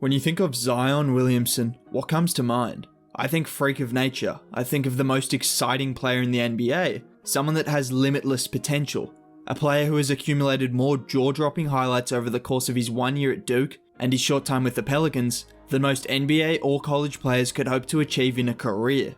When you think of Zion Williamson, what comes to mind? I think freak of nature. I think of the most exciting player in the NBA, someone that has limitless potential, a player who has accumulated more jaw-dropping highlights over the course of his 1 year at Duke and his short time with the Pelicans than most NBA or college players could hope to achieve in a career.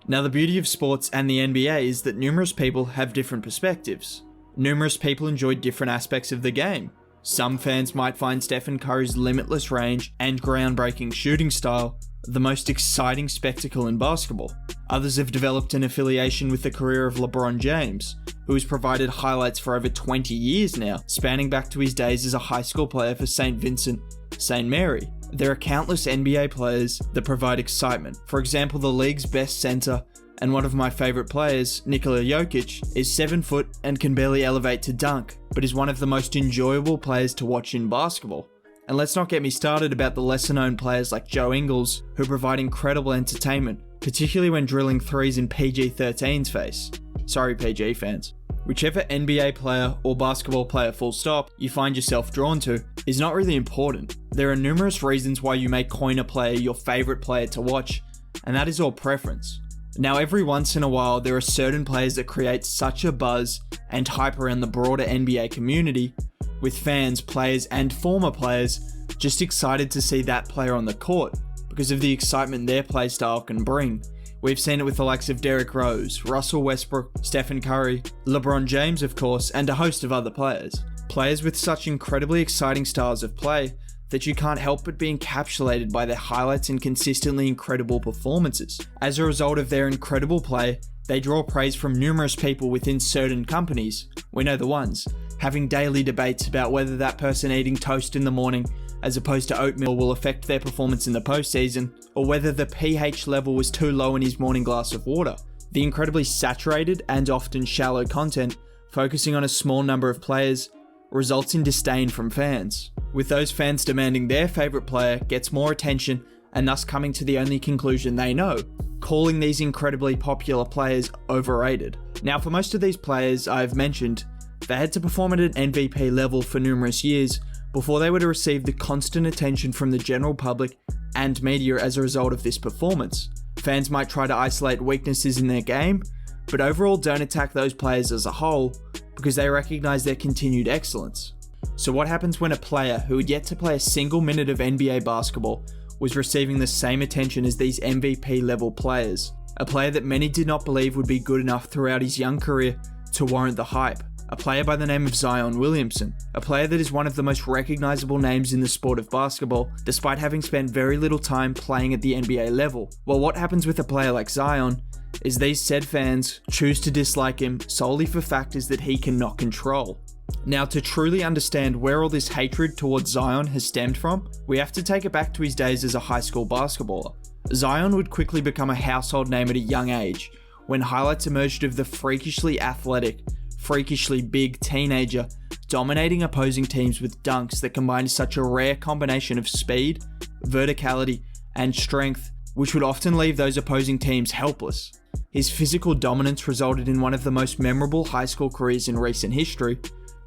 Now, the beauty of sports and the NBA is that numerous people have different perspectives. Numerous people enjoy different aspects of the game. Some fans might find Stephen Curry's limitless range and groundbreaking shooting style the most exciting spectacle in basketball. Others have developed an affiliation with the career of Lebron James, who has provided highlights for over 20 years now, spanning back to his days as a high school player for St. Vincent, St. Mary. There are countless NBA players that provide excitement. For example, the league's best center and one of my favourite players, Nikola Jokic, is 7 foot and can barely elevate to dunk, but is one of the most enjoyable players to watch in basketball. And let's not get me started about the lesser known players like Joe Ingles, who provide incredible entertainment, particularly when drilling threes in PG-13's face. Sorry PG fans. Whichever NBA player or basketball player full stop you find yourself drawn to is not really important. There are numerous reasons why you may coin a player your favourite player to watch, and that is all preference. Now, every once in a while, there are certain players that create such a buzz and hype around the broader NBA community, with fans, players, and former players just excited to see that player on the court because of the excitement their play style can bring. We've seen it with the likes of Derrick Rose, Russell Westbrook, Stephen Curry, LeBron James, of course, and a host of other players. Players with such incredibly exciting styles of play that you can't help but be encapsulated by their highlights and consistently incredible performances. As a result of their incredible play, they draw praise from numerous people within certain companies. We know the ones, having daily debates about whether that person eating toast in the morning as opposed to oatmeal will affect their performance in the postseason, or whether the pH level was too low in his morning glass of water. The incredibly saturated and often shallow content, focusing on a small number of players, results in disdain from fans, with those fans demanding their favourite player gets more attention and thus coming to the only conclusion they know, calling these incredibly popular players overrated. Now, for most of these players I've mentioned, they had to perform at an MVP level for numerous years before they were to receive the constant attention from the general public and media as a result of this performance. Fans might try to isolate weaknesses in their game, but overall don't attack those players as a whole because they recognise their continued excellence. So what happens when a player who had yet to play a single minute of NBA basketball was receiving the same attention as these MVP level players? A player that many did not believe would be good enough throughout his young career to warrant the hype. A player by the name of Zion Williamson, a player that is one of the most recognisable names in the sport of basketball, despite having spent very little time playing at the NBA level. Well, what happens with a player like Zion is these said fans choose to dislike him solely for factors that he cannot control. Now, to truly understand where all this hatred towards Zion has stemmed from, we have to take it back to his days as a high school basketballer. Zion would quickly become a household name at a young age, when highlights emerged of the freakishly athletic, freakishly big teenager dominating opposing teams with dunks that combined such a rare combination of speed, verticality, and strength, which would often leave those opposing teams helpless. His physical dominance resulted in one of the most memorable high school careers in recent history,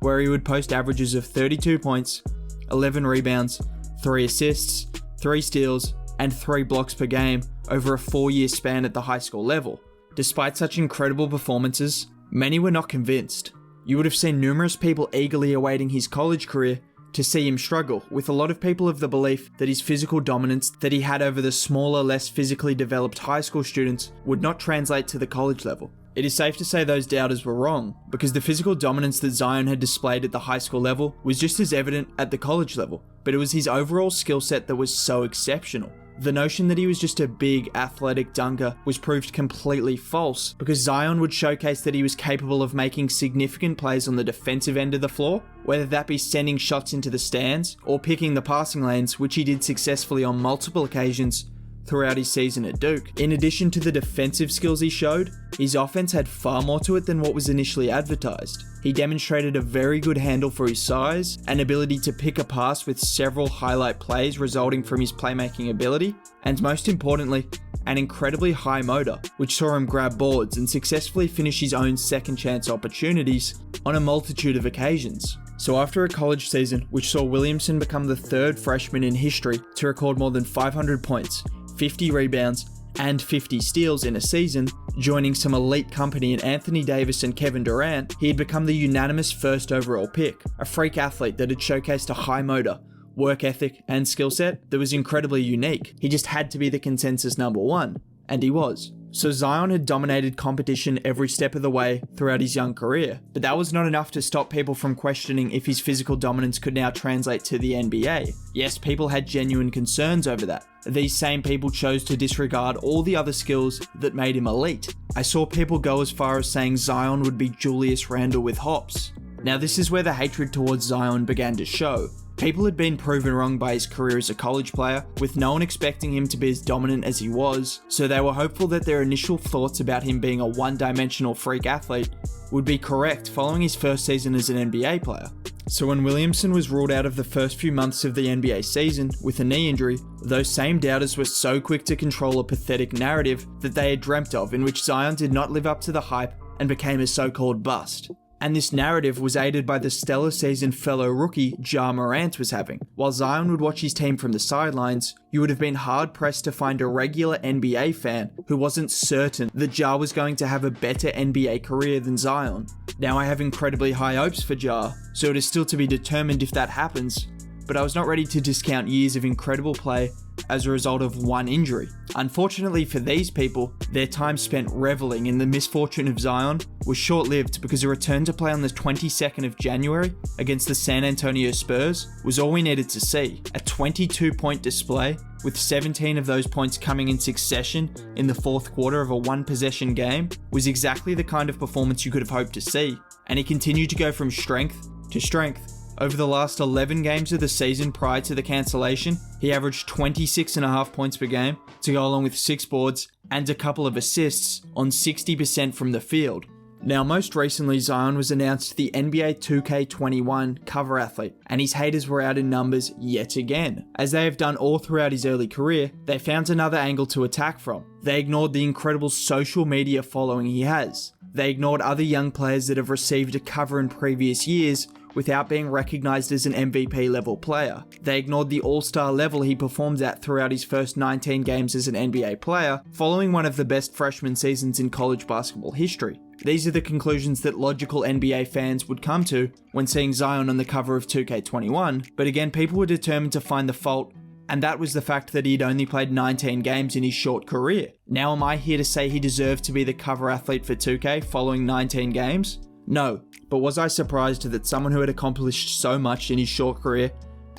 where he would post averages of 32 points, 11 rebounds, 3 assists, 3 steals, and 3 blocks per game over a 4-year span at the high school level. Despite such incredible performances, many were not convinced. You would have seen numerous people eagerly awaiting his college career to see him struggle, with a lot of people of the belief that his physical dominance that he had over the smaller, less physically developed high school students would not translate to the college level. It is safe to say those doubters were wrong, because the physical dominance that Zion had displayed at the high school level was just as evident at the college level, but it was his overall skill set that was so exceptional. The notion that he was just a big, athletic dunker was proved completely false, because Zion would showcase that he was capable of making significant plays on the defensive end of the floor, whether that be sending shots into the stands or picking the passing lanes, which he did successfully on multiple occasions throughout his season at Duke. In addition to the defensive skills he showed, his offense had far more to it than what was initially advertised. He demonstrated a very good handle for his size, an ability to pick a pass with several highlight plays resulting from his playmaking ability, and most importantly, an incredibly high motor, which saw him grab boards and successfully finish his own second chance opportunities on a multitude of occasions. So after a college season which saw Williamson become the third freshman in history to record more than 500 points, 50 rebounds, and 50 steals in a season, joining some elite company in Anthony Davis and Kevin Durant, he had become the unanimous first overall pick, a freak athlete that had showcased a high motor, work ethic, and skill set that was incredibly unique. He just had to be the consensus number one, and he was. So Zion had dominated competition every step of the way throughout his young career, but that was not enough to stop people from questioning if his physical dominance could now translate to the NBA. Yes, people had genuine concerns over that. These same people chose to disregard all the other skills that made him elite. I saw people go as far as saying Zion would be Julius Randle with hops. Now this is where the hatred towards Zion began to show. People had been proven wrong by his career as a college player, with no one expecting him to be as dominant as he was, so they were hopeful that their initial thoughts about him being a one-dimensional freak athlete would be correct following his first season as an NBA player. So when Williamson was ruled out of the first few months of the NBA season with a knee injury, those same doubters were so quick to control a pathetic narrative that they had dreamt of, in which Zion did not live up to the hype and became a so-called bust. And this narrative was aided by the stellar season fellow rookie Ja Morant was having. While Zion would watch his team from the sidelines, you would have been hard-pressed to find a regular NBA fan who wasn't certain that Ja was going to have a better NBA career than Zion. Now I have incredibly high hopes for Ja, so it is still to be determined if that happens, but I was not ready to discount years of incredible play as a result of one injury. Unfortunately for these people, their time spent reveling in the misfortune of Zion was short-lived, because a return to play on the 22nd of January against the San Antonio Spurs was all we needed to see. A 22-point display, with 17 of those points coming in succession in the fourth quarter of a one-possession game, was exactly the kind of performance you could have hoped to see, and he continued to go from strength to strength. Over the last 11 games of the season prior to the cancellation, he averaged 26.5 points per game to go along with 6 boards and a couple of assists on 60% from the field. Now, most recently, Zion was announced the NBA 2K21 cover athlete, and his haters were out in numbers yet again. As they have done all throughout his early career, they found another angle to attack from. They ignored the incredible social media following he has. They ignored other young players that have received a cover in previous years without being recognised as an MVP level player. They ignored the all-star level he performed at throughout his first 19 games as an NBA player, following one of the best freshman seasons in college basketball history. These are the conclusions that logical NBA fans would come to when seeing Zion on the cover of 2K21, but again, people were determined to find the fault, and that was the fact that he'd only played 19 games in his short career. Now am I here to say he deserved to be the cover athlete for 2K following 19 games? No, but was I surprised that someone who had accomplished so much in his short career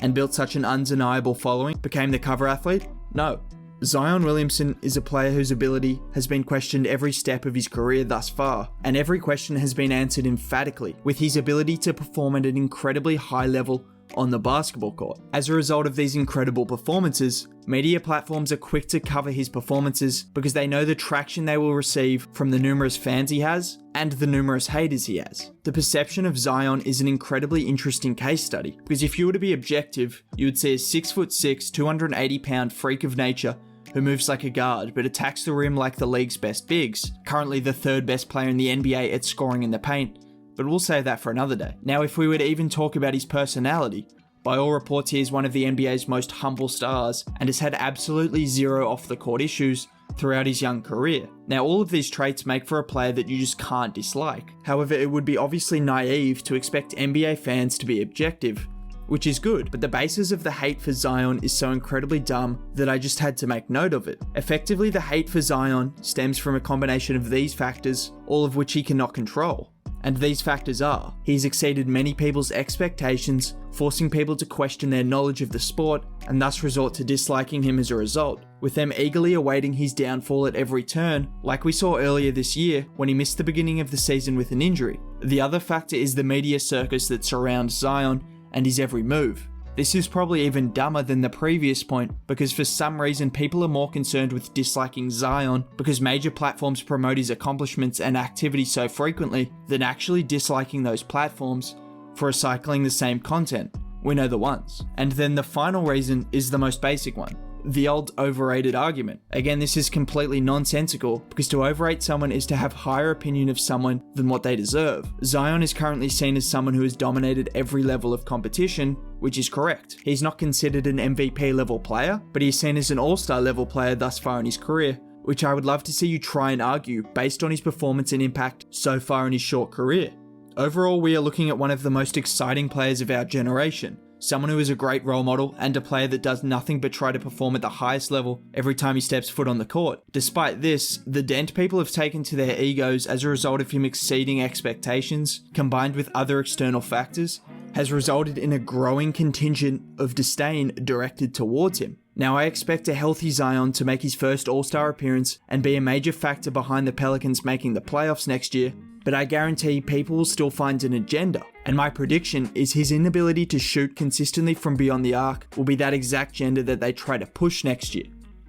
and built such an undeniable following became the cover athlete? No. Zion Williamson is a player whose ability has been questioned every step of his career thus far, and every question has been answered emphatically, with his ability to perform at an incredibly high level on the basketball court. As a result of these incredible performances, media platforms are quick to cover his performances because they know the traction they will receive from the numerous fans he has and the numerous haters he has. The perception of Zion is an incredibly interesting case study, because if you were to be objective, you would see a 6'6", 280-pound freak of nature who moves like a guard but attacks the rim like the league's best bigs, currently the third best player in the NBA at scoring in the paint, but we'll save that for another day. Now, if we were to even talk about his personality, by all reports he is one of the NBA's most humble stars and has had absolutely zero off-the-court issues throughout his young career. Now, all of these traits make for a player that you just can't dislike. However, it would be obviously naive to expect NBA fans to be objective, which is good, but the basis of the hate for Zion is so incredibly dumb that I just had to make note of it. Effectively, the hate for Zion stems from a combination of these factors, all of which he cannot control. And these factors are: he's exceeded many people's expectations, forcing people to question their knowledge of the sport and thus resort to disliking him as a result, with them eagerly awaiting his downfall at every turn, like we saw earlier this year when he missed the beginning of the season with an injury. The other factor is the media circus that surrounds Zion and his every move. This is probably even dumber than the previous point, because for some reason people are more concerned with disliking Zion because major platforms promote his accomplishments and activity so frequently than actually disliking those platforms for recycling the same content. We know the ones. And then the final reason is the most basic one. the old overrated argument. Again, this is completely nonsensical because to overrate someone is to have higher opinion of someone than what they deserve. Zion is currently seen as someone who has dominated every level of competition, which is correct. He's not considered an MVP level player, but he's seen as an all-star level player thus far in his career, which I would love to see you try and argue based on his performance and impact so far in his short career. Overall, we are looking at one of the most exciting players of our generation. Someone who is a great role model and a player that does nothing but try to perform at the highest level every time he steps foot on the court. Despite this, the dent people have taken to their egos as a result of him exceeding expectations, combined with other external factors, has resulted in a growing contingent of disdain directed towards him. Now, I expect a healthy Zion to make his first All-Star appearance and be a major factor behind the Pelicans making the playoffs next year, but I guarantee people will still find an agenda, and my prediction is his inability to shoot consistently from beyond the arc will be that exact agenda that they try to push next year.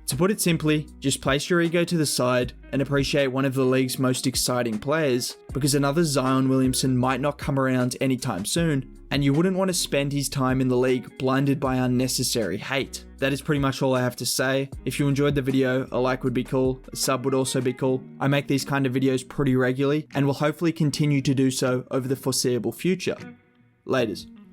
To put it simply, just place your ego to the side and appreciate one of the league's most exciting players, because another Zion Williamson might not come around anytime soon, and you wouldn't want to spend his time in the league blinded by unnecessary hate. That is pretty much all I have to say. If you enjoyed the video, a like would be cool, a sub would also be cool. I make these kind of videos pretty regularly, and will hopefully continue to do so over the foreseeable future. Laters.